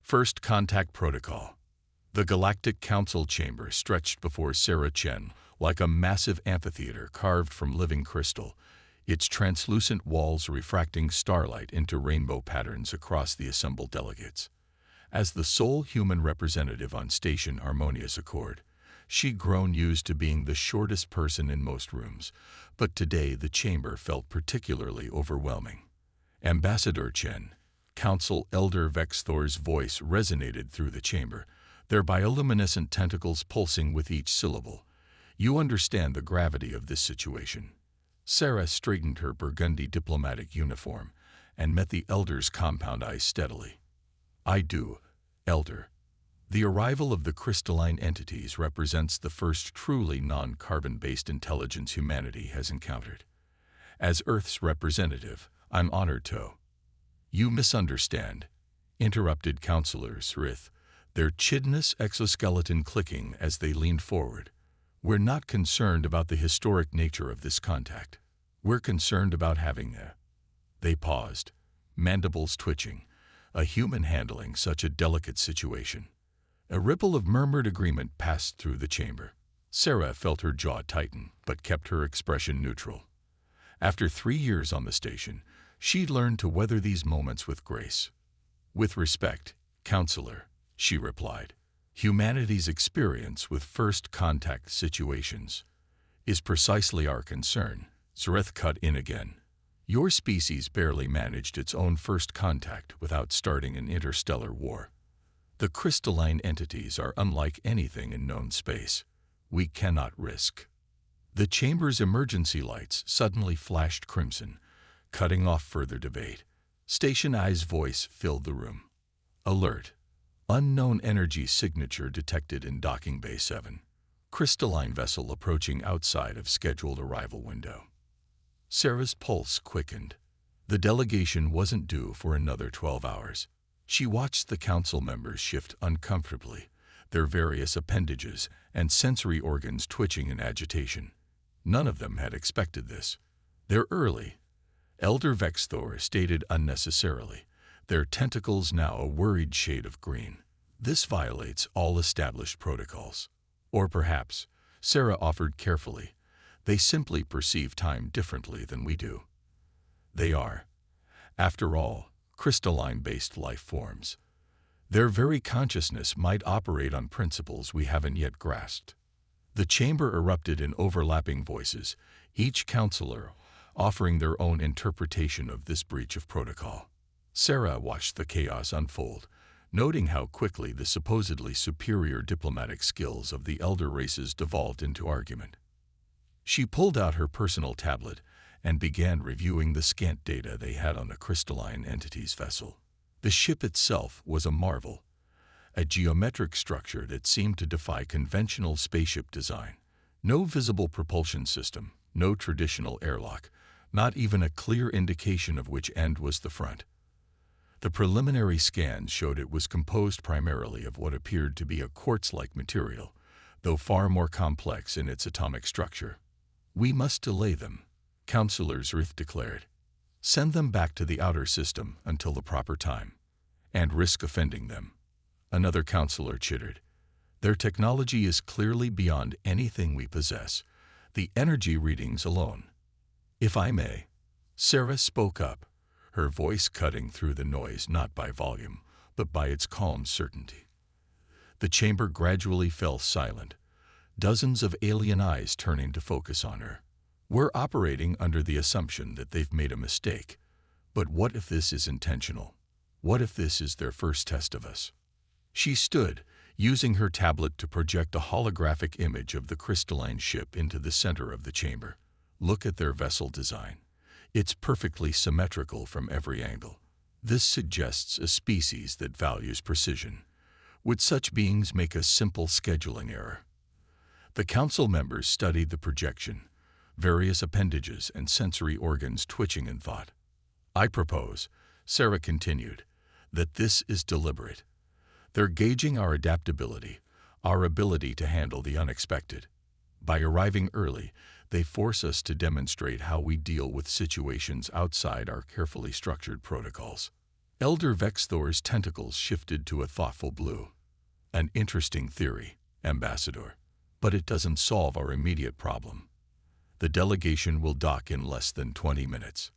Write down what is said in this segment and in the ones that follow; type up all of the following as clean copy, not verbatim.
First Contact Protocol. The Galactic Council chamber stretched before Sarah Chen like a massive amphitheater carved from living crystal, its translucent walls refracting starlight into rainbow patterns across the assembled delegates. As the sole human representative on Station Harmonious Accord, she'd grown used to being the shortest person in most rooms, but today the chamber felt particularly overwhelming. Ambassador Chen, Council Elder Vexthor's voice resonated through the chamber, their bioluminescent tentacles pulsing with each syllable. You understand the gravity of this situation. Sarah straightened her burgundy diplomatic uniform and met the Elder's compound eyes steadily. I do, Elder. The arrival of the crystalline entities represents the first truly non-carbon-based intelligence humanity has encountered. As Earth's representative, I'm honored to. You misunderstand, interrupted Counselor Srith, their chidness exoskeleton clicking as they leaned forward. We're not concerned about the historic nature of this contact. We're concerned about having a... They paused, mandibles twitching, a human handling such a delicate situation. A ripple of murmured agreement passed through the chamber. Sarah felt her jaw tighten, but kept her expression neutral. After 3 years on the station, she'd learned to weather these moments with grace. With respect, Counselor, she replied, humanity's experience with first contact situations is precisely our concern. Zareth cut in again. Your species barely managed its own first contact without starting an interstellar war. The crystalline entities are unlike anything in known space. We cannot risk. The chamber's emergency lights suddenly flashed crimson, cutting off further debate. Station I's voice filled the room. Alert. Unknown energy signature detected in Docking Bay 7. Crystalline vessel approaching outside of scheduled arrival window. Sarah's pulse quickened. The delegation wasn't due for another 12 hours. She watched the council members shift uncomfortably, their various appendages and sensory organs twitching in agitation. None of them had expected this. They're early, Elder Vexthor stated unnecessarily, their tentacles now a worried shade of green. This violates all established protocols. Or perhaps, Sarah offered carefully, they simply perceive time differently than we do. They are, after all, crystalline-based life forms. Their very consciousness might operate on principles we haven't yet grasped. The chamber erupted in overlapping voices, each counselor offering their own interpretation of this breach of protocol. Sarah watched the chaos unfold, noting how quickly the supposedly superior diplomatic skills of the elder races devolved into argument. She pulled out her personal tablet and began reviewing the scant data they had on the crystalline entity's vessel. The ship itself was a marvel, a geometric structure that seemed to defy conventional spaceship design. No visible propulsion system, no traditional airlock, not even a clear indication of which end was the front. The preliminary scans showed it was composed primarily of what appeared to be a quartz-like material, though far more complex in its atomic structure. We must delay them, Counselor Zrith declared. Send them back to the outer system until the proper time, and risk offending them. Another counselor chittered. Their technology is clearly beyond anything we possess, the energy readings alone. If I may, Sarah spoke up, her voice cutting through the noise not by volume, but by its calm certainty. The chamber gradually fell silent, dozens of alien eyes turning to focus on her. We're operating under the assumption that they've made a mistake. But what if this is intentional? What if this is their first test of us? She stood, using her tablet to project a holographic image of the crystalline ship into the center of the chamber. Look at their vessel design. It's perfectly symmetrical from every angle. This suggests a species that values precision. Would such beings make a simple scheduling error? The council members studied the projection, various appendages and sensory organs twitching in thought. I propose, Sarah continued, that this is deliberate. They're gauging our adaptability, our ability to handle the unexpected. By arriving early, they force us to demonstrate how we deal with situations outside our carefully structured protocols. Elder Vexthor's tentacles shifted to a thoughtful blue. An interesting theory, Ambassador, but it doesn't solve our immediate problem. The delegation will dock in less than 20 minutes.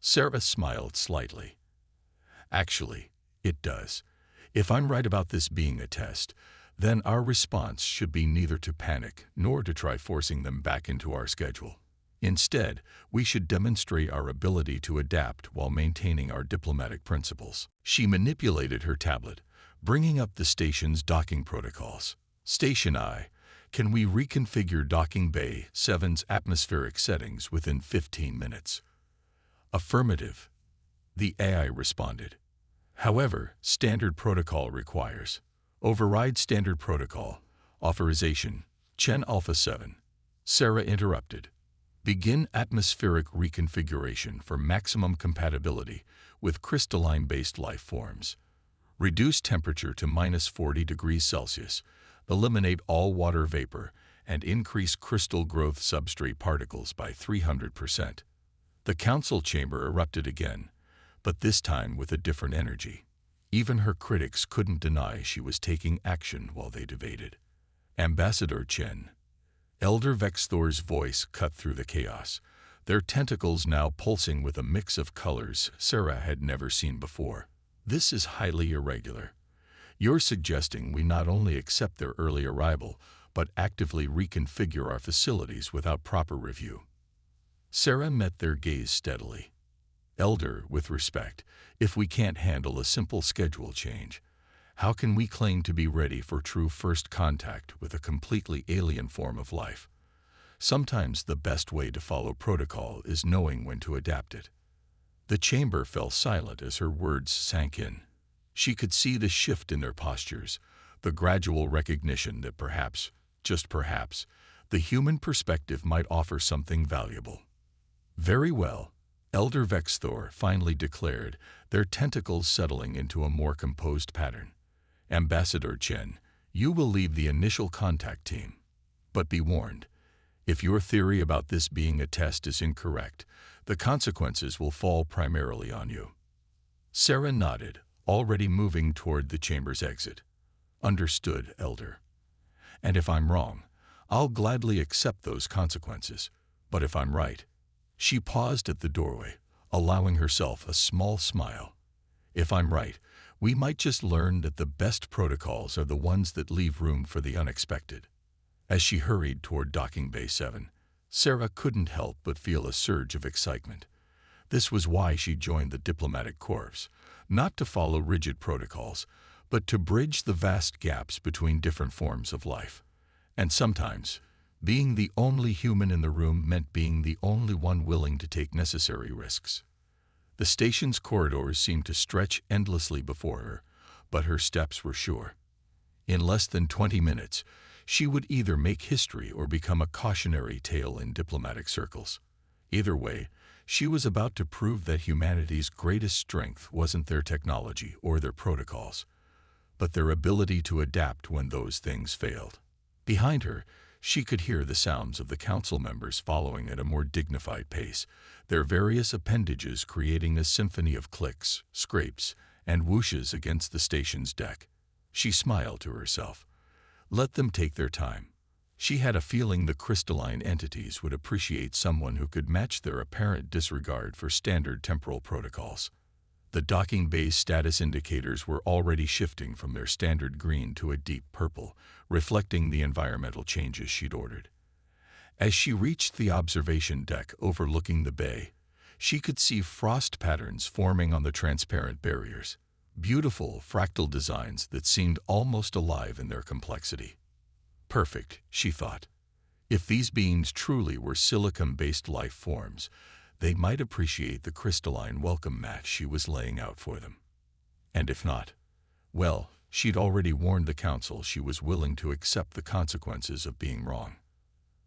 Sarah smiled slightly. Actually, it does. If I'm right about this being a test, then our response should be neither to panic nor to try forcing them back into our schedule. Instead, we should demonstrate our ability to adapt while maintaining our diplomatic principles. She manipulated her tablet, bringing up the station's docking protocols. Station I, can we reconfigure Docking Bay 7's atmospheric settings within 15 minutes? Affirmative, the AI responded. However, standard protocol requires. Override standard protocol. Authorization. Chen Alpha 7. Sarah interrupted. Begin atmospheric reconfiguration for maximum compatibility with crystalline-based life forms. Reduce temperature to -40 degrees Celsius. Eliminate all water vapor and increase crystal growth substrate particles by 300%. The council chamber erupted again, but this time with a different energy. Even her critics couldn't deny she was taking action while they debated. Ambassador Chen. Elder Vexthor's voice cut through the chaos, their tentacles now pulsing with a mix of colors Sarah had never seen before. This is highly irregular. You're suggesting we not only accept their early arrival, but actively reconfigure our facilities without proper review. Sarah met their gaze steadily. Elder, with respect, if we can't handle a simple schedule change, how can we claim to be ready for true first contact with a completely alien form of life? Sometimes the best way to follow protocol is knowing when to adapt it. The chamber fell silent as her words sank in. She could see the shift in their postures, the gradual recognition that perhaps, just perhaps, the human perspective might offer something valuable. Very well, Elder Vexthor finally declared, their tentacles settling into a more composed pattern. Ambassador Chen, you will lead the initial contact team. But be warned, if your theory about this being a test is incorrect, the consequences will fall primarily on you. Sarah nodded, already moving toward the chamber's exit. Understood, Elder. And if I'm wrong, I'll gladly accept those consequences. But if I'm right, she paused at the doorway, allowing herself a small smile. If I'm right, we might just learn that the best protocols are the ones that leave room for the unexpected. As she hurried toward Docking Bay 7, Sarah couldn't help but feel a surge of excitement. This was why she joined the diplomatic corps, not to follow rigid protocols, but to bridge the vast gaps between different forms of life. And sometimes, being the only human in the room meant being the only one willing to take necessary risks. The station's corridors seemed to stretch endlessly before her, but her steps were sure. In less than 20 minutes, she would either make history or become a cautionary tale in diplomatic circles. Either way, she was about to prove that humanity's greatest strength wasn't their technology or their protocols, but their ability to adapt when those things failed. Behind her, she could hear the sounds of the council members following at a more dignified pace, their various appendages creating a symphony of clicks, scrapes, and whooshes against the station's deck. She smiled to herself. Let them take their time. She had a feeling the crystalline entities would appreciate someone who could match their apparent disregard for standard temporal protocols. The docking bay's status indicators were already shifting from their standard green to a deep purple, reflecting the environmental changes she'd ordered. As she reached the observation deck overlooking the bay, she could see frost patterns forming on the transparent barriers, beautiful fractal designs that seemed almost alive in their complexity. Perfect, she thought. If these beings truly were silicon-based life forms, they might appreciate the crystalline welcome mat she was laying out for them. And if not, well, she'd already warned the council she was willing to accept the consequences of being wrong.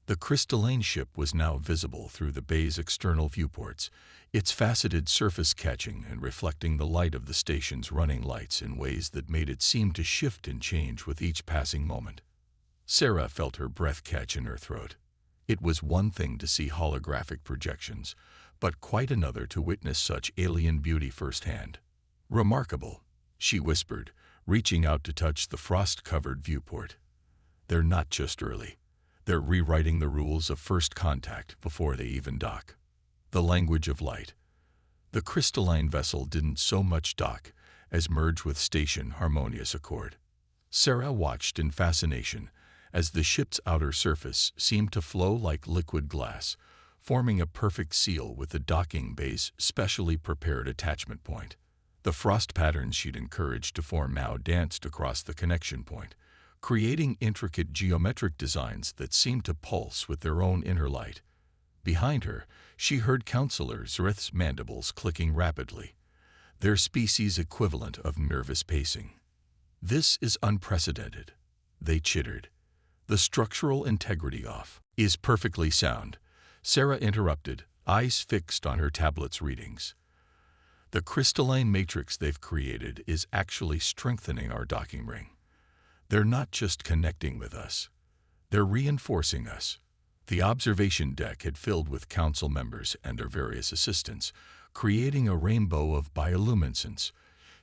The crystalline ship was now visible through the bay's external viewports, its faceted surface catching and reflecting the light of the station's running lights in ways that made it seem to shift and change with each passing moment. Sarah felt her breath catch in her throat. It was one thing to see holographic projections, but quite another to witness such alien beauty firsthand. Remarkable, she whispered, reaching out to touch the frost-covered viewport. They're not just early. They're rewriting the rules of first contact before they even dock. The language of light. The crystalline vessel didn't so much dock as merge with station harmonious accord. Sarah watched in fascination as the ship's outer surface seemed to flow like liquid glass, forming a perfect seal with the docking bay's specially prepared attachment point. The frost patterns she'd encouraged to form now danced across the connection point, creating intricate geometric designs that seemed to pulse with their own inner light. Behind her, she heard Counselor Zrith's mandibles clicking rapidly, their species equivalent of nervous pacing. This is unprecedented, they chittered. The structural integrity is perfectly sound, Sarah interrupted, eyes fixed on her tablet's readings. The crystalline matrix they've created is actually strengthening our docking ring. They're not just connecting with us, they're reinforcing us. The observation deck had filled with council members and their various assistants, creating a rainbow of bioluminescence,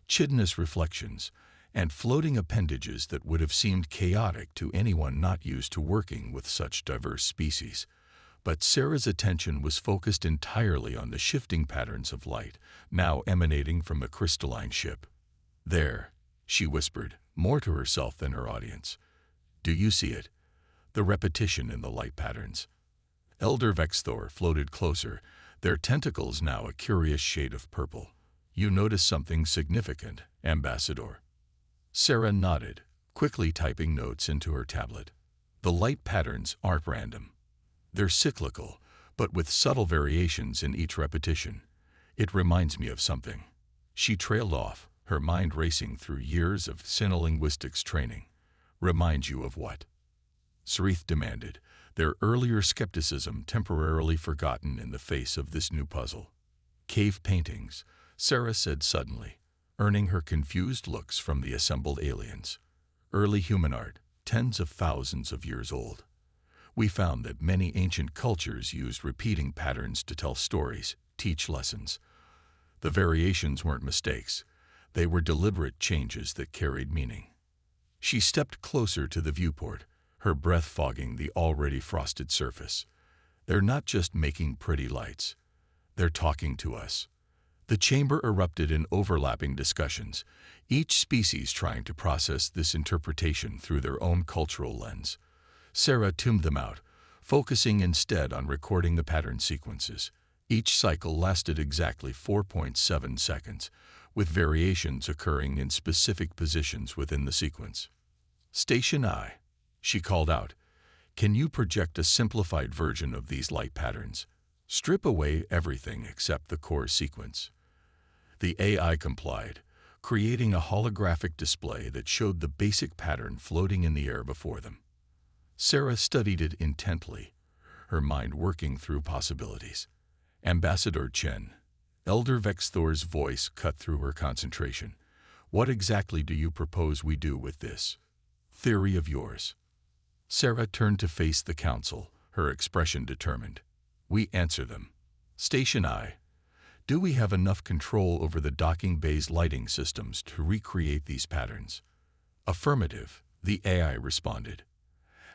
chitinous reflections, and floating appendages that would have seemed chaotic to anyone not used to working with such diverse species. But Sarah's attention was focused entirely on the shifting patterns of light, now emanating from the crystalline ship. There, she whispered, more to herself than her audience. Do you see it? The repetition in the light patterns. Elder Vexthor floated closer, their tentacles now a curious shade of purple. You notice something significant, Ambassador. Sarah nodded, quickly typing notes into her tablet. The light patterns aren't random. They're cyclical, but with subtle variations in each repetition. It reminds me of something. She trailed off, her mind racing through years of synolinguistics training. Reminds you of what? Zrith demanded, their earlier skepticism temporarily forgotten in the face of this new puzzle. Cave paintings, Sarah said suddenly, earning her confused looks from the assembled aliens. Early human art, tens of thousands of years old. We found that many ancient cultures used repeating patterns to tell stories, teach lessons. The variations weren't mistakes. They were deliberate changes that carried meaning. She stepped closer to the viewport, her breath fogging the already frosted surface. They're not just making pretty lights. They're talking to us. The chamber erupted in overlapping discussions, each species trying to process this interpretation through their own cultural lens. Sarah tuned them out, focusing instead on recording the pattern sequences. Each cycle lasted exactly 4.7 seconds, with variations occurring in specific positions within the sequence. Station I, she called out. Can you project a simplified version of these light patterns? Strip away everything except the core sequence. The AI complied, creating a holographic display that showed the basic pattern floating in the air before them. Sarah studied it intently, her mind working through possibilities. Ambassador Chen, Elder Vexthor's voice cut through her concentration. What exactly do you propose we do with this theory of yours? Sarah turned to face the council, her expression determined. We answer them. Station I. Do we have enough control over the docking bay's lighting systems to recreate these patterns? Affirmative, the AI responded.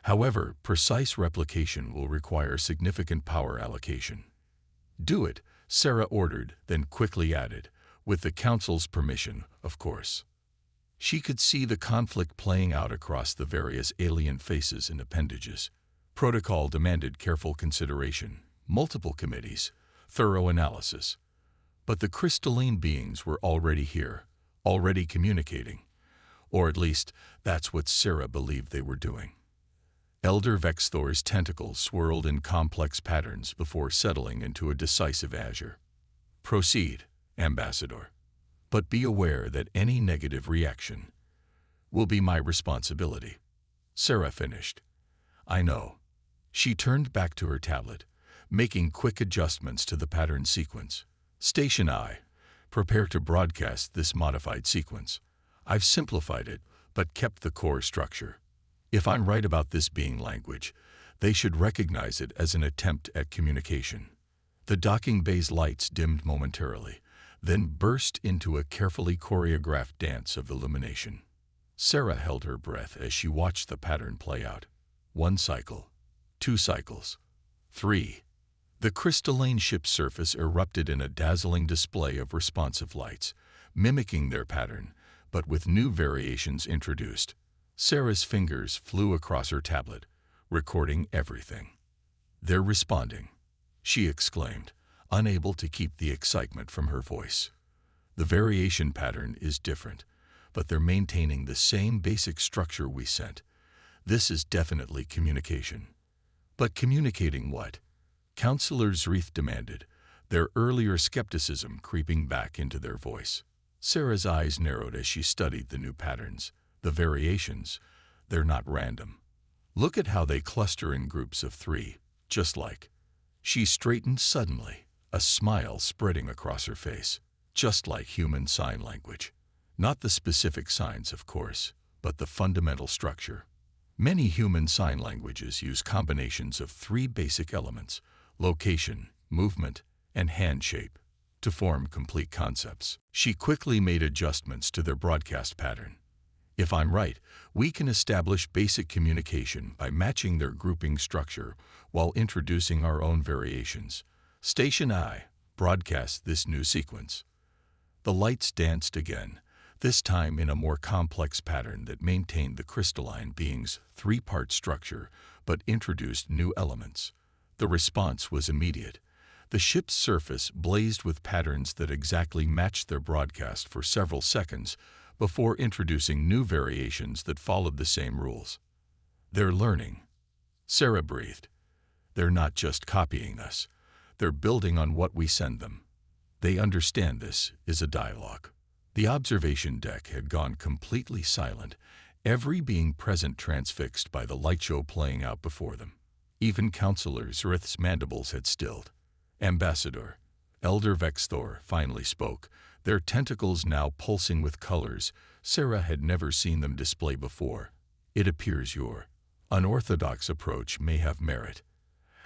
However, precise replication will require significant power allocation. Do it, Sarah ordered, then quickly added, with the council's permission, of course. She could see the conflict playing out across the various alien faces and appendages. Protocol demanded careful consideration, multiple committees, thorough analysis. But the crystalline beings were already here, already communicating. Or at least, that's what Sarah believed they were doing. Elder Vexthor's tentacles swirled in complex patterns before settling into a decisive azure. Proceed, Ambassador. But be aware that any negative reaction will be my responsibility. Sarah finished. I know. She turned back to her tablet, making quick adjustments to the pattern sequence. Station I. Prepare to broadcast this modified sequence. I've simplified it, but kept the core structure. If I'm right about this being language, they should recognize it as an attempt at communication. The docking bay's lights dimmed momentarily, then burst into a carefully choreographed dance of illumination. Sarah held her breath as she watched the pattern play out. 1 cycle, 2 cycles, 3. The crystalline ship's surface erupted in a dazzling display of responsive lights, mimicking their pattern, but with new variations introduced. Sarah's fingers flew across her tablet, recording everything. "They're responding," she exclaimed, unable to keep the excitement from her voice. "The variation pattern is different, but they're maintaining the same basic structure we sent. This is definitely communication." "But communicating what?" Counselor Zreath demanded, their earlier skepticism creeping back into their voice. Sarah's eyes narrowed as she studied the new patterns. "The variations, they're not random. Look at how they cluster in groups of 3, just like." She straightened suddenly, a smile spreading across her face. "Just like human sign language. Not the specific signs, of course, but the fundamental structure. Many human sign languages use combinations of 3 basic elements: location, movement, and hand shape, to form complete concepts." She quickly made adjustments to their broadcast pattern. "If I'm right, we can establish basic communication by matching their grouping structure while introducing our own variations. Station I, broadcast this new sequence." The lights danced again, this time in a more complex pattern that maintained the crystalline being's 3-part structure but introduced new elements. The response was immediate. The ship's surface blazed with patterns that exactly matched their broadcast for several seconds before introducing new variations that followed the same rules. "They're learning," Sarah breathed. "They're not just copying us. They're building on what we send them. They understand this is a dialogue." The observation deck had gone completely silent, every being present transfixed by the light show playing out before them. Even Counselor Zreath's mandibles had stilled. "Ambassador," Elder Vexthor finally spoke, their tentacles now pulsing with colors Sarah had never seen them display before. "It appears your unorthodox approach may have merit.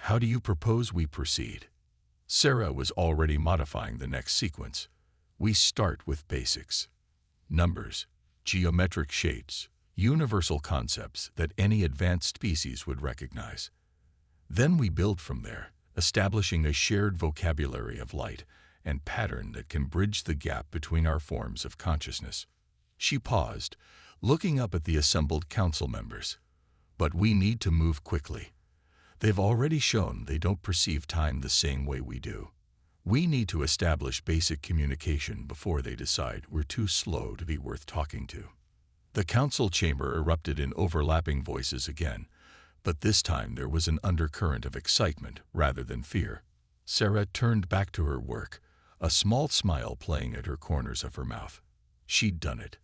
How do you propose we proceed?" Sarah was already modifying the next sequence. "We start with basics. Numbers, geometric shapes, universal concepts that any advanced species would recognize. Then we build from there, establishing a shared vocabulary of light and pattern that can bridge the gap between our forms of consciousness." She paused, looking up at the assembled council members. "But we need to move quickly. They've already shown they don't perceive time the same way we do. We need to establish basic communication before they decide we're too slow to be worth talking to." The council chamber erupted in overlapping voices again, but this time there was an undercurrent of excitement rather than fear. Sarah turned back to her work, a small smile playing at her corners of her mouth. She'd done it.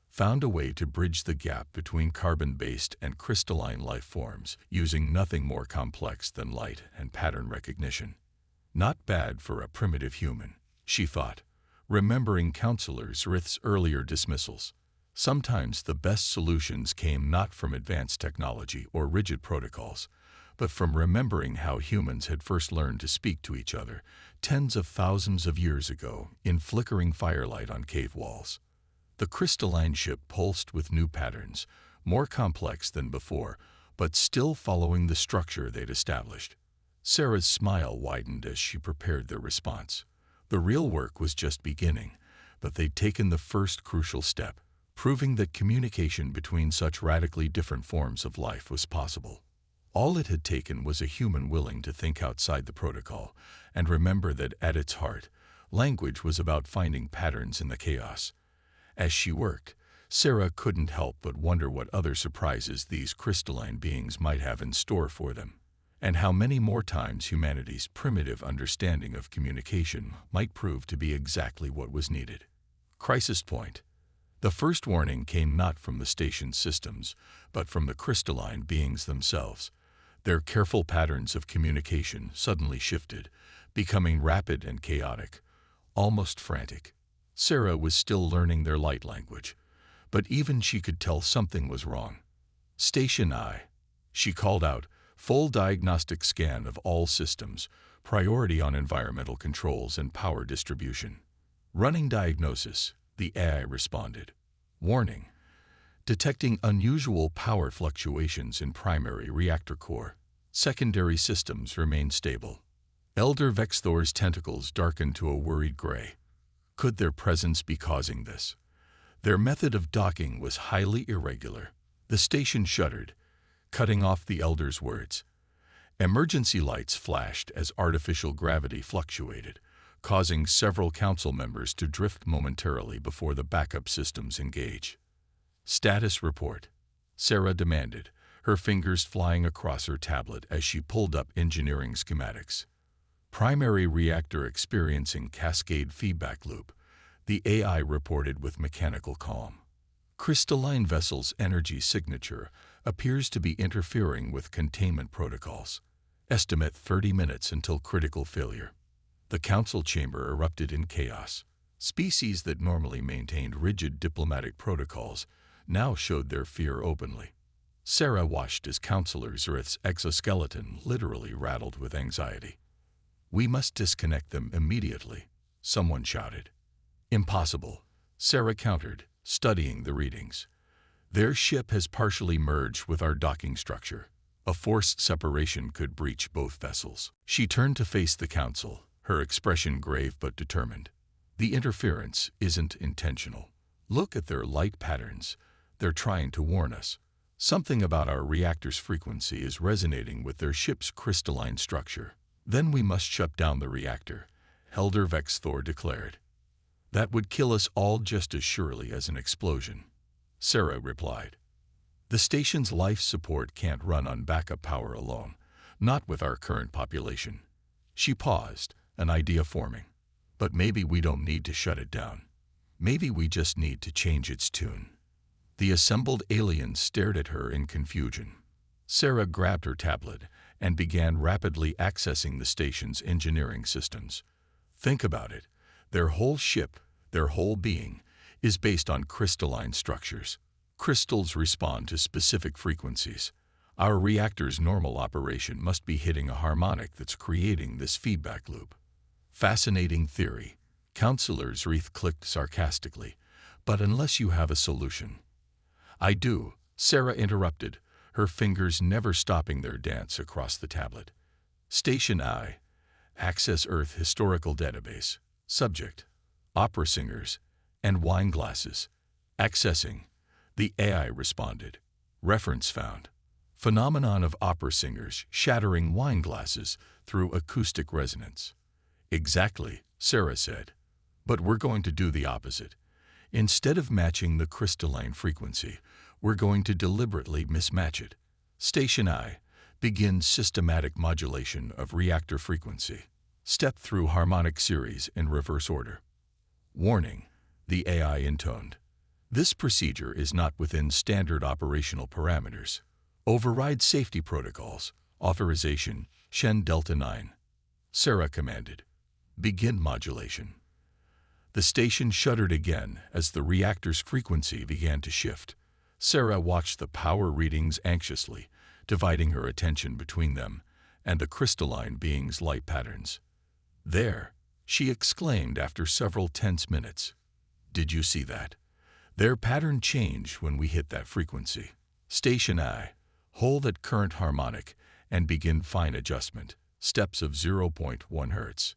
Found a way to bridge the gap between carbon-based and crystalline life forms, using nothing more complex than light and pattern recognition. Not bad for a primitive human, she thought, remembering Counselor Zreath's earlier dismissals. Sometimes the best solutions came not from advanced technology or rigid protocols, but from remembering how humans had first learned to speak to each other tens of thousands of years ago in flickering firelight on cave walls. The crystalline ship pulsed with new patterns, more complex than before, but still following the structure they'd established. Sarah's smile widened as she prepared their response. The real work was just beginning, but they'd taken the first crucial step, proving that communication between such radically different forms of life was possible. All it had taken was a human willing to think outside the protocol and remember that at its heart, language was about finding patterns in the chaos. As she worked, Sarah couldn't help but wonder what other surprises these crystalline beings might have in store for them, and how many more times humanity's primitive understanding of communication might prove to be exactly what was needed. Crisis point. The first warning came not from the station's systems, but from the crystalline beings themselves. Their careful patterns of communication suddenly shifted, becoming rapid and chaotic, almost frantic. Sarah was still learning their light language, but even she could tell something was wrong. "Station I," she called out, "full diagnostic scan of all systems, priority on environmental controls and power distribution." Running diagnosis, the AI responded. Warning: detecting unusual power fluctuations in primary reactor core. Secondary systems remain stable. Elder Vexthor's tentacles darkened to a worried gray. Could their presence be causing this? Their method of docking was highly irregular. The station shuddered, cutting off the Elder's words. Emergency lights flashed as artificial gravity fluctuated, causing several council members to drift momentarily before the backup systems engage. Status report, Sarah demanded, her fingers flying across her tablet as she pulled up engineering schematics. Primary reactor experiencing cascade feedback loop, the AI reported with mechanical calm. Crystalline vessel's energy signature appears to be interfering with containment protocols. Estimate 30 minutes until critical failure. The council chamber erupted in chaos. Species that normally maintained rigid diplomatic protocols now showed their fear openly. Sarah watched as Counselor Zurith's exoskeleton literally rattled with anxiety. "We must disconnect them immediately," someone shouted. "Impossible," Sarah countered, studying the readings. "Their ship has partially merged with our docking structure. A forced separation could breach both vessels." She turned to face the council, her expression grave but determined. "The interference isn't intentional. Look at their light patterns. They're trying to warn us. Something about our reactor's frequency is resonating with their ship's crystalline structure. Then we must shut down the reactor," Elder Vexthor declared. "That would kill us all just as surely as an explosion," Sarah replied. "The station's life support can't run on backup power alone, not with our current population." She paused, an idea forming. "But maybe we don't need to shut it down. Maybe we just need to change its tune." The assembled aliens stared at her in confusion. Sarah grabbed her tablet and began rapidly accessing the station's engineering systems. Think about it. Their whole ship, their whole being, is based on crystalline structures. Crystals respond to specific frequencies. Our reactor's normal operation must be hitting a harmonic that's creating this feedback loop. Fascinating theory. Counselor Zurith clicked sarcastically. "But unless you have a solution." "I do," Sarah interrupted, her fingers never stopping their dance across the tablet. Station I. Access Earth Historical Database. Subject: opera singers and wine glasses. Accessing. The AI responded. Reference found. Phenomenon of opera singers shattering wine glasses through acoustic resonance. "Exactly," Sarah said. "But we're going to do the opposite. Instead of matching the crystalline frequency, we're going to deliberately mismatch it. Station I. Begins systematic modulation of reactor frequency. Step through harmonic series in reverse order." "Warning," the AI intoned. "This procedure is not within standard operational parameters. Override safety protocols. Authorization, Shen Delta 9. Sarah commanded. "Begin modulation." The station shuddered again as the reactor's frequency began to shift. Sarah watched the power readings anxiously, dividing her attention between them and the crystalline being's light patterns. "There," she exclaimed after several tense minutes. "Did you see that? Their pattern changed when we hit that frequency. Station I. Hold at current harmonic and begin fine adjustment, steps of 0.1 Hz.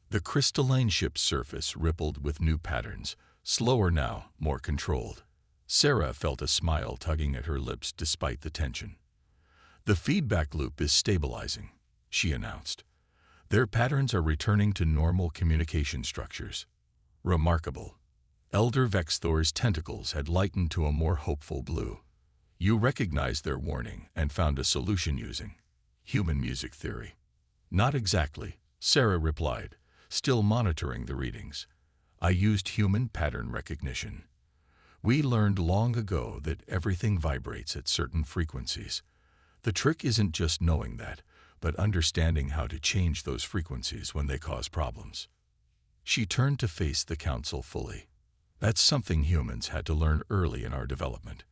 The crystalline ship's surface rippled with new patterns, slower now, more controlled. Sarah felt a smile tugging at her lips despite the tension. "The feedback loop is stabilizing," she announced. "Their patterns are returning to normal communication structures." Remarkable. Elder Vexthor's tentacles had lightened to a more hopeful blue. "You recognized their warning and found a solution using human music theory." "Not exactly," Sarah replied, still monitoring the readings. "I used human pattern recognition. We learned long ago that everything vibrates at certain frequencies. The trick isn't just knowing that, but understanding how to change those frequencies when they cause problems." She turned to face the council fully. "That's something humans had to learn early in our development.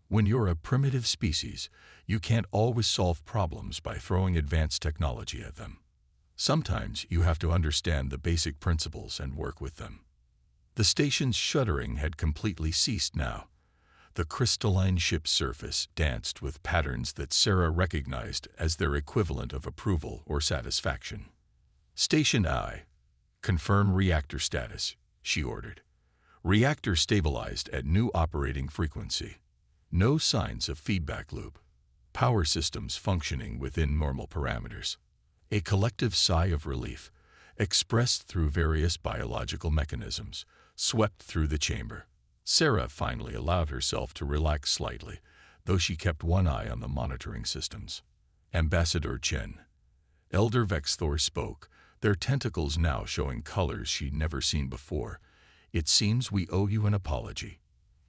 When you're a primitive species, you can't always solve problems by throwing advanced technology at them. Sometimes you have to understand the basic principles and work with them." The station's shuddering had completely ceased now. The crystalline ship's surface danced with patterns that Sarah recognized as their equivalent of approval or satisfaction. Station I, confirm reactor status, she ordered. Reactor stabilized at new operating frequency. No signs of feedback loop. Power systems functioning within normal parameters. A collective sigh of relief, expressed through various biological mechanisms, swept through the chamber. Sarah finally allowed herself to relax slightly, though she kept one eye on the monitoring systems. Ambassador Chen. Elder Vexthor spoke, their tentacles now showing colors she'd never seen before. It seems we owe you an apology.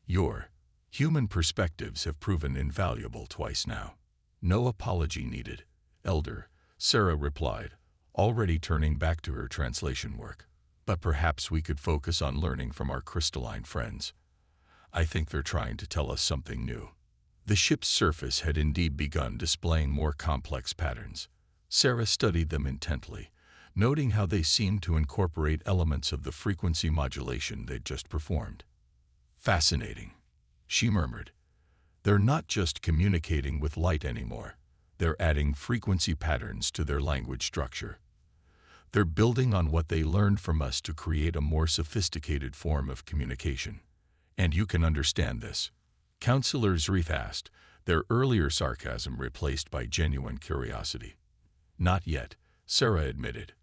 Your human perspectives have proven invaluable twice now. No apology needed, Elder, Sarah replied, already turning back to her translation work. But perhaps we could focus on learning from our crystalline friends. I think they're trying to tell us something new. The ship's surface had indeed begun displaying more complex patterns. Sarah studied them intently, noting how they seemed to incorporate elements of the frequency modulation they'd just performed. Fascinating, she murmured. They're not just communicating with light anymore. They're adding frequency patterns to their language structure. They're building on what they learned from us to create a more sophisticated form of communication. And you can understand this. Counselor Zreef asked, their earlier sarcasm replaced by genuine curiosity. Not yet, Sarah admitted.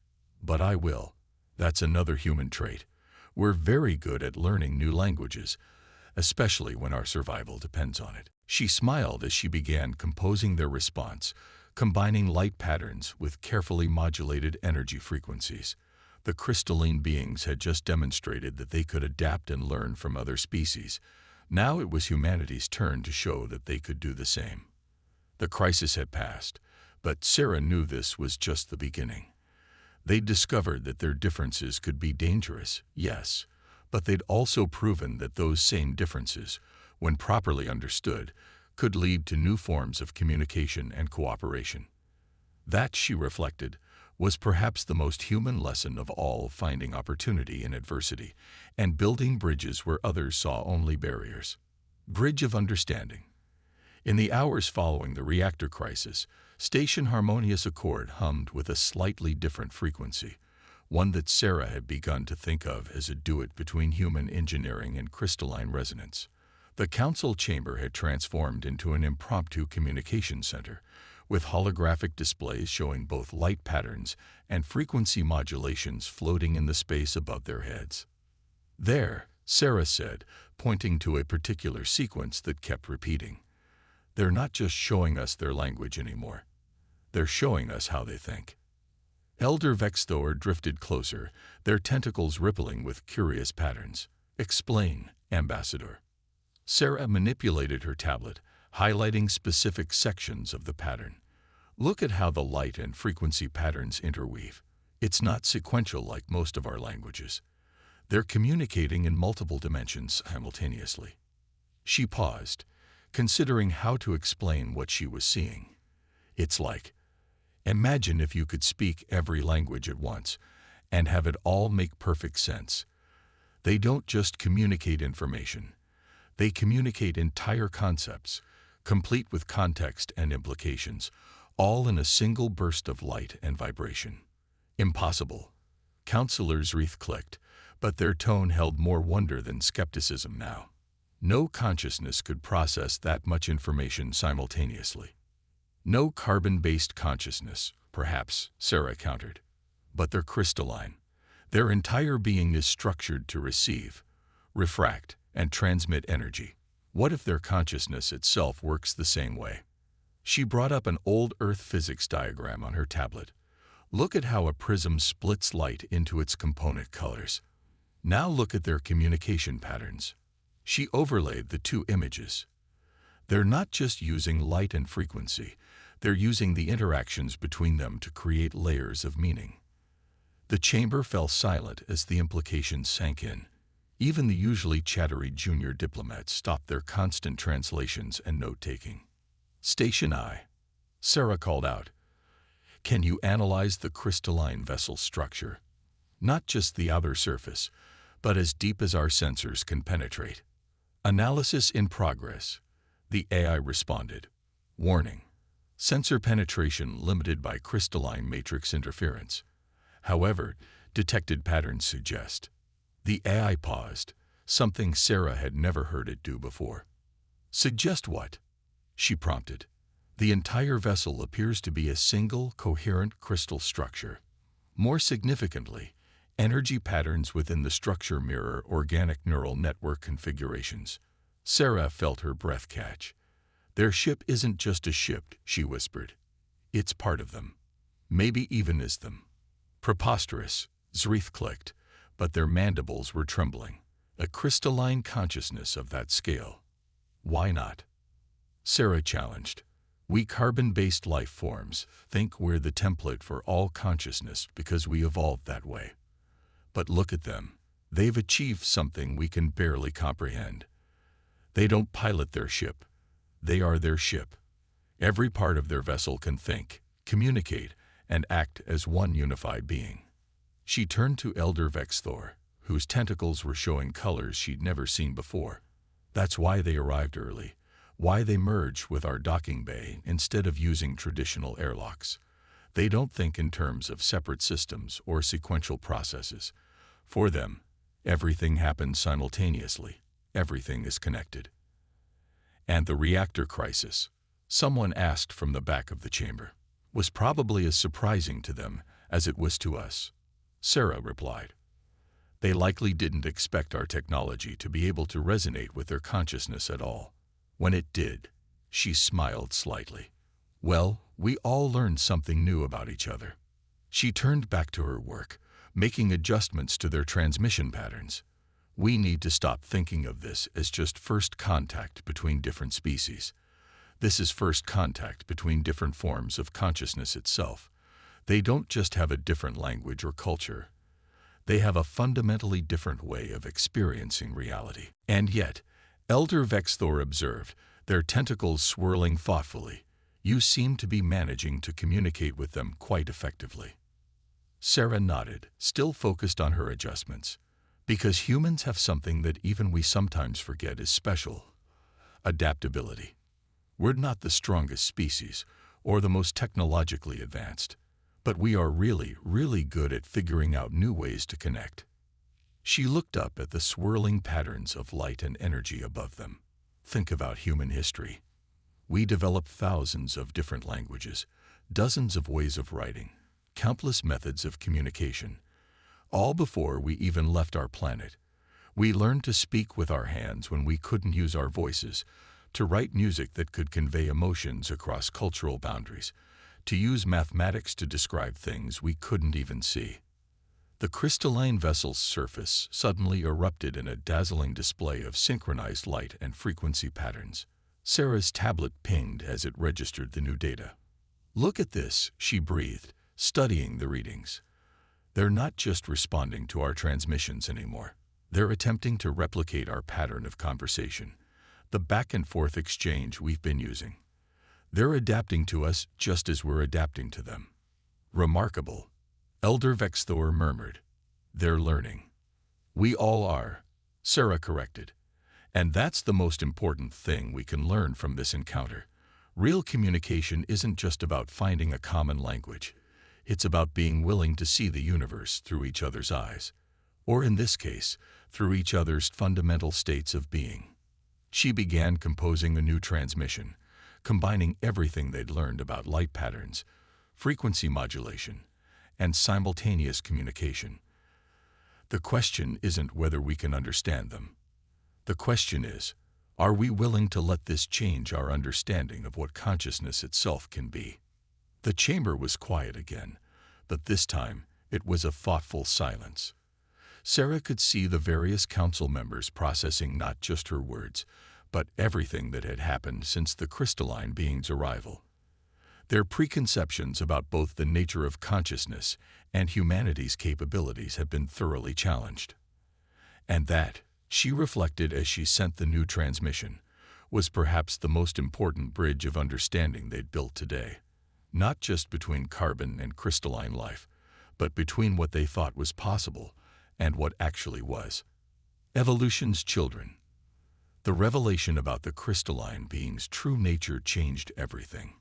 But I will. That's another human trait. We're very good at learning new languages, especially when our survival depends on it. She smiled as she began composing their response, combining light patterns with carefully modulated energy frequencies. The crystalline beings had just demonstrated that they could adapt and learn from other species. Now it was humanity's turn to show that they could do the same. The crisis had passed, but Sarah knew this was just the beginning. They'd discovered that their differences could be dangerous, yes, but they'd also proven that those same differences, when properly understood, could lead to new forms of communication and cooperation. That, she reflected, was perhaps the most human lesson of all, finding opportunity in adversity and building bridges where others saw only barriers. Bridge of understanding. In the hours following the reactor crisis, Station Harmonious Accord hummed with a slightly different frequency, one that Sarah had begun to think of as a duet between human engineering and crystalline resonance. The council chamber had transformed into an impromptu communication center, with holographic displays showing both light patterns and frequency modulations floating in the space above their heads. There, Sarah said, pointing to a particular sequence that kept repeating. They're not just showing us their language anymore. They're showing us how they think. Elder Vexthor drifted closer, their tentacles rippling with curious patterns. Explain, Ambassador. Sarah manipulated her tablet, highlighting specific sections of the pattern. Look at how the light and frequency patterns interweave. It's not sequential like most of our languages. They're communicating in multiple dimensions simultaneously. She paused, considering how to explain what she was seeing. It's like, imagine if you could speak every language at once and have it all make perfect sense. They don't just communicate information. They communicate entire concepts, complete with context and implications, all in a single burst of light and vibration. Impossible. Counselor Zreef clicked, but their tone held more wonder than skepticism now. No consciousness could process that much information simultaneously. No carbon-based consciousness, perhaps, Sarah countered. But they're crystalline. Their entire being is structured to receive, refract, and transmit energy. What if their consciousness itself works the same way? She brought up an old Earth physics diagram on her tablet. Look at how a prism splits light into its component colors. Now look at their communication patterns. She overlaid the two images. They're not just using light and frequency, they're using the interactions between them to create layers of meaning. The chamber fell silent as the implications sank in. Even the usually chattery junior diplomats stopped their constant translations and note-taking. Station I. Sarah called out. Can you analyze the crystalline vessel structure? Not just the outer surface, but as deep as our sensors can penetrate. Analysis in progress. The AI responded. Warning. Sensor penetration limited by crystalline matrix interference. However, detected patterns suggest. The AI paused, something Sarah had never heard it do before. Suggest what? She prompted. The entire vessel appears to be a single, coherent crystal structure. More significantly, energy patterns within the structure mirror organic neural network configurations. Sarah felt her breath catch. Their ship isn't just a ship, she whispered. It's part of them. Maybe even is them. Preposterous, Zreeth clicked, but their mandibles were trembling. A crystalline consciousness of that scale. Why not? Sarah challenged. We carbon-based life forms think we're the template for all consciousness because we evolved that way. But look at them. They've achieved something we can barely comprehend. They don't pilot their ship. They are their ship. Every part of their vessel can think, communicate, and act as one unified being. She turned to Elder Vexthor, whose tentacles were showing colors she'd never seen before. That's why they arrived early, why they merged with our docking bay instead of using traditional airlocks. They don't think in terms of separate systems or sequential processes. For them, everything happens simultaneously. Everything is connected. And the reactor crisis, someone asked from the back of the chamber, was probably as surprising to them as it was to us. Sarah replied. They likely didn't expect our technology to be able to resonate with their consciousness at all. When it did, she smiled slightly. Well, we all learned something new about each other. She turned back to her work, making adjustments to their transmission patterns. We need to stop thinking of this as just first contact between different species. This is first contact between different forms of consciousness itself. They don't just have a different language or culture. They have a fundamentally different way of experiencing reality. And yet, Elder Vexthor observed, their tentacles swirling thoughtfully, you seem to be managing to communicate with them quite effectively. Sarah nodded, still focused on her adjustments. Because humans have something that even we sometimes forget is special. Adaptability. We're not the strongest species or the most technologically advanced, but we are really, really good at figuring out new ways to connect. She looked up at the swirling patterns of light and energy above them. Think about human history. We developed thousands of different languages, dozens of ways of writing, countless methods of communication. All before we even left our planet. We learned to speak with our hands when we couldn't use our voices, to write music that could convey emotions across cultural boundaries, to use mathematics to describe things we couldn't even see. The crystalline vessel's surface suddenly erupted in a dazzling display of synchronized light and frequency patterns. Sarah's tablet pinged as it registered the new data. Look at this, she breathed, studying the readings. They're not just responding to our transmissions anymore. They're attempting to replicate our pattern of conversation, the back-and-forth exchange we've been using. They're adapting to us just as we're adapting to them. Remarkable, Elder Vexthor murmured. They're learning. We all are, Sarah corrected. And that's the most important thing we can learn from this encounter. Real communication isn't just about finding a common language. It's about being willing to see the universe through each other's eyes, or in this case, through each other's fundamental states of being. She began composing a new transmission, combining everything they'd learned about light patterns, frequency modulation, and simultaneous communication. The question isn't whether we can understand them. The question is, are we willing to let this change our understanding of what consciousness itself can be? The chamber was quiet again, but this time it was a thoughtful silence. Sarah could see the various council members processing not just her words, but everything that had happened since the crystalline being's arrival. Their preconceptions about both the nature of consciousness and humanity's capabilities had been thoroughly challenged. And that, she reflected as she sent the new transmission, was perhaps the most important bridge of understanding they'd built today. Not just between carbon and crystalline life, but between what they thought was possible and what actually was. Evolution's children. The revelation about the crystalline being's true nature changed everything.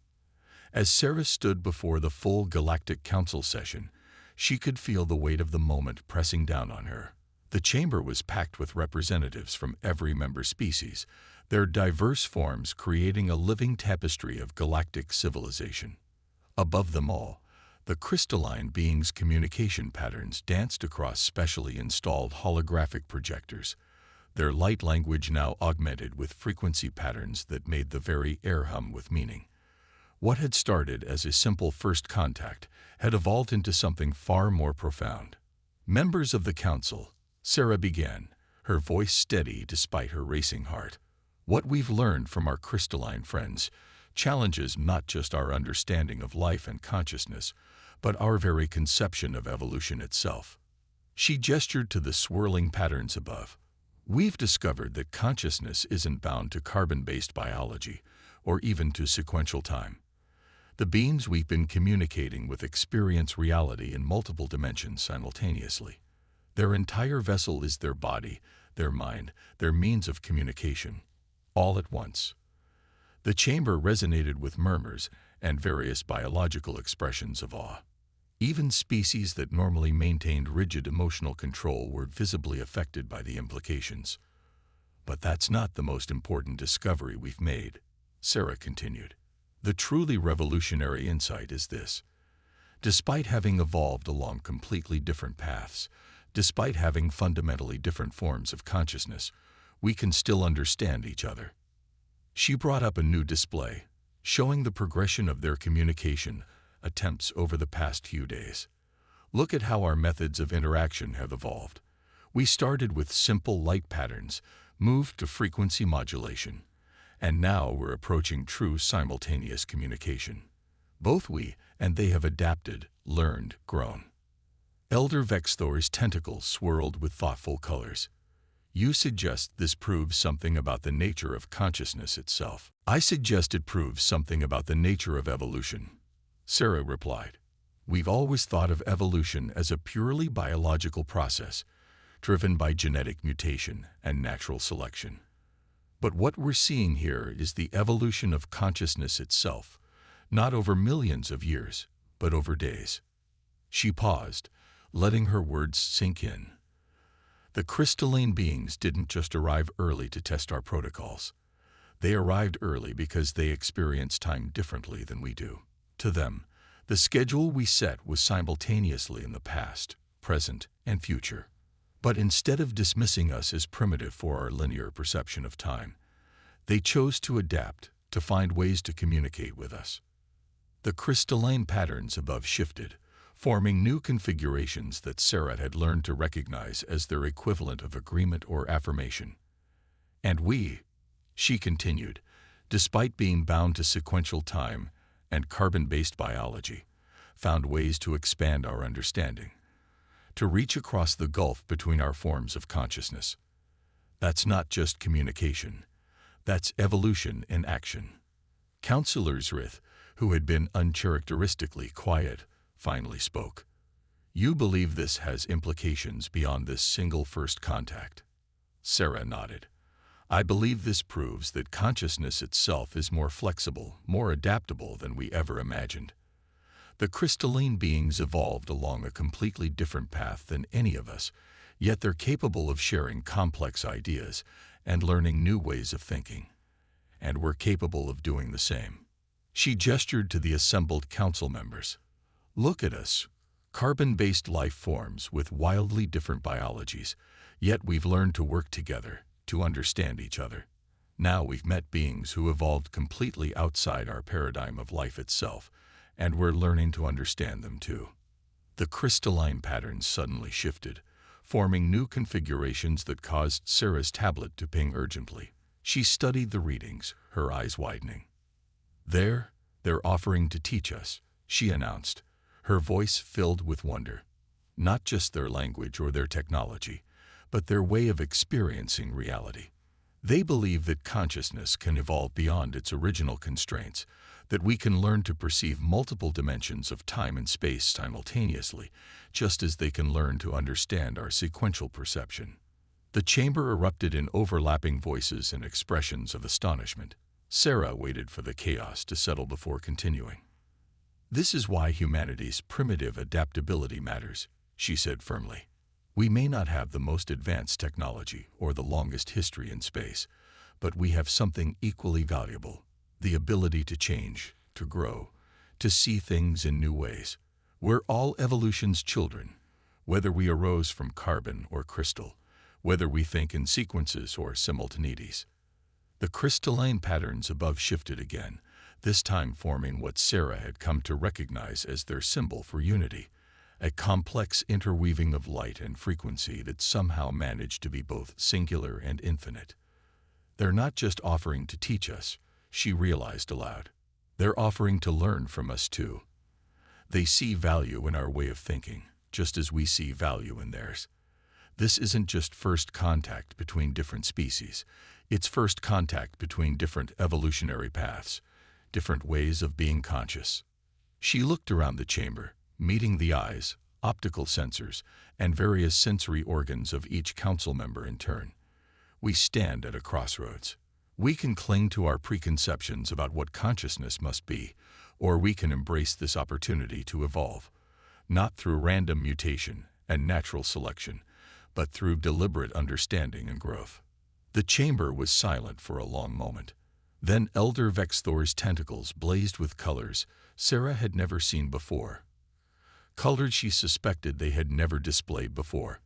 As Sarah stood before the full Galactic Council session, she could feel the weight of the moment pressing down on her. The chamber was packed with representatives from every member species, their diverse forms creating a living tapestry of galactic civilization. Above them all, the crystalline being's communication patterns danced across specially installed holographic projectors, their light language now augmented with frequency patterns that made the very air hum with meaning. What had started as a simple first contact had evolved into something far more profound. Members of the council, Sarah began, her voice steady despite her racing heart. What we've learned from our crystalline friends challenges not just our understanding of life and consciousness, but our very conception of evolution itself. She gestured to the swirling patterns above. We've discovered that consciousness isn't bound to carbon-based biology, or even to sequential time. The beings we've been communicating with experience reality in multiple dimensions simultaneously. Their entire vessel is their body, their mind, their means of communication, all at once. The chamber resonated with murmurs and various biological expressions of awe. Even species that normally maintained rigid emotional control were visibly affected by the implications. But that's not the most important discovery we've made, Sarah continued. The truly revolutionary insight is this. Despite having evolved along completely different paths, despite having fundamentally different forms of consciousness, we can still understand each other. She brought up a new display, showing the progression of their communication attempts over the past few days. Look at how our methods of interaction have evolved. We started with simple light patterns, moved to frequency modulation, and now we're approaching true simultaneous communication. Both we and they have adapted, learned, grown. Elder Vexthor's tentacles swirled with thoughtful colors. You suggest this proves something about the nature of consciousness itself. I suggest it proves something about the nature of evolution, Sarah replied. We've always thought of evolution as a purely biological process, driven by genetic mutation and natural selection. But what we're seeing here is the evolution of consciousness itself, not over millions of years, but over days. She paused, letting her words sink in. The crystalline beings didn't just arrive early to test our protocols. They arrived early because they experience time differently than we do. To them, the schedule we set was simultaneously in the past, present, and future. But instead of dismissing us as primitive for our linear perception of time, they chose to adapt, to find ways to communicate with us. The crystalline patterns above shifted, forming new configurations that Sarah had learned to recognize as their equivalent of agreement or affirmation. And we, she continued, despite being bound to sequential time and carbon-based biology, found ways to expand our understanding, to reach across the gulf between our forms of consciousness. That's not just communication. That's evolution in action. Counselor Zrith, who had been uncharacteristically quiet, finally spoke. You believe this has implications beyond this single first contact? Sarah nodded. I believe this proves that consciousness itself is more flexible, more adaptable than we ever imagined. The crystalline beings evolved along a completely different path than any of us, yet they're capable of sharing complex ideas and learning new ways of thinking. And we're capable of doing the same. She gestured to the assembled council members. Look at us, carbon-based life forms with wildly different biologies, yet we've learned to work together, to understand each other. Now we've met beings who evolved completely outside our paradigm of life itself, and we're learning to understand them too. The crystalline patterns suddenly shifted, forming new configurations that caused Sarah's tablet to ping urgently. She studied the readings, her eyes widening. They're offering to teach us, she announced, her voice filled with wonder. Not just their language or their technology, but their way of experiencing reality. They believe that consciousness can evolve beyond its original constraints, that we can learn to perceive multiple dimensions of time and space simultaneously, just as they can learn to understand our sequential perception. The chamber erupted in overlapping voices and expressions of astonishment. Sarah waited for the chaos to settle before continuing. "This is why humanity's primitive adaptability matters," she said firmly. "We may not have the most advanced technology or the longest history in space, but we have something equally valuable: the ability to change, to grow, to see things in new ways. We're all evolution's children, whether we arose from carbon or crystal, whether we think in sequences or simultaneities." The crystalline patterns above shifted again, this time forming what Sarah had come to recognize as their symbol for unity, a complex interweaving of light and frequency that somehow managed to be both singular and infinite. "They're not just offering to teach us," she realized aloud. "They're offering to learn from us too. They see value in our way of thinking, just as we see value in theirs. This isn't just first contact between different species. It's first contact between different evolutionary paths, different ways of being conscious." She looked around the chamber, meeting the eyes, optical sensors, and various sensory organs of each council member in turn. "We stand at a crossroads. We can cling to our preconceptions about what consciousness must be, or we can embrace this opportunity to evolve, not through random mutation and natural selection, but through deliberate understanding and growth." The chamber was silent for a long moment. Then Elder Vexthor's tentacles blazed with colors Sarah had never seen before, colors she suspected they had never displayed before.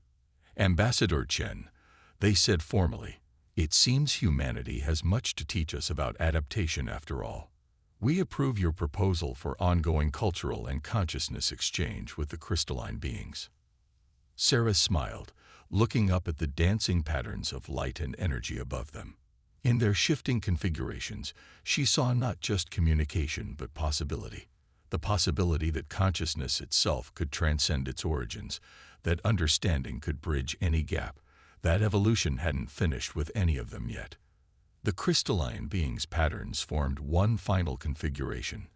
"Ambassador Chen," they said formally, "it seems humanity has much to teach us about adaptation after all. We approve your proposal for ongoing cultural and consciousness exchange with the crystalline beings." Sarah smiled, looking up at the dancing patterns of light and energy above them. In their shifting configurations, she saw not just communication but possibility. The possibility that consciousness itself could transcend its origins, that understanding could bridge any gap, that evolution hadn't finished with any of them yet. The crystalline beings' patterns formed one final configuration,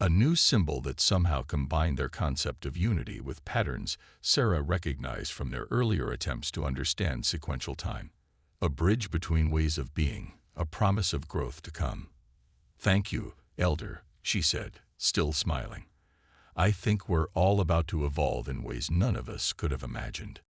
a new symbol that somehow combined their concept of unity with patterns Sarah recognized from their earlier attempts to understand sequential time. A bridge between ways of being, a promise of growth to come. "Thank you, Elder," she said, still smiling. "I think we're all about to evolve in ways none of us could have imagined."